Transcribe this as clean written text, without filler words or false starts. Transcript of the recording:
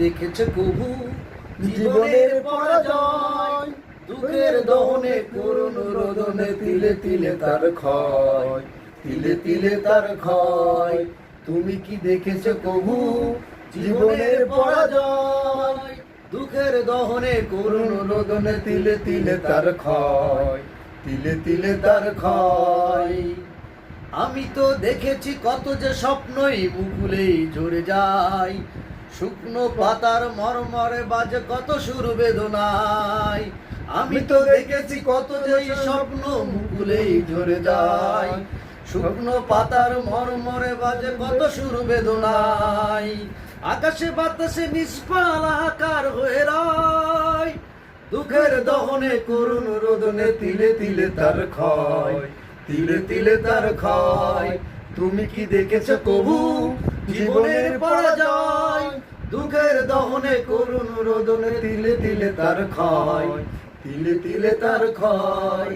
দেখেছো কবু জীবনের পরাজয়? দুঃখের দহনে করুণ রোদনে তিলে তিলে তার ক্ষয়, তিলে তিলে তার ক্ষয়। তুমি কি দেখেছো কবু জীবনের পরাজয়? দুঃখের দহনে করুণ রোদনে তিলে তিলে তার ক্ষয়, তিলে তিলে তার ক্ষয়। আমি তো দেখেছি কত যে স্বপ্নই মুকুলেই ঝরে যায়, শুকনো পাতার মরমরে বাজে কত সুর বেদনায়। আমি তো দেখেছি কত যে স্বপ্ন মুকুলেই ঝরে যায়, শুকনো পাতার মরমরে বাজে কত সুর বেদনায়। আকাশে বাতাসে নিষ্পাল আকার হয়ে রয়, দুঃখের দহনে করুণ রোদনে তিলে তিলে তার ক্ষয়, তিলে তিলে তার ক্ষয়। তুমি কি দেখেছো কবু জীবনের পরাজয়? দুঃখের দহনে করুণ রোদনে তিলে তিলে তার ক্ষয়, তিলে তিলে তার ক্ষয়।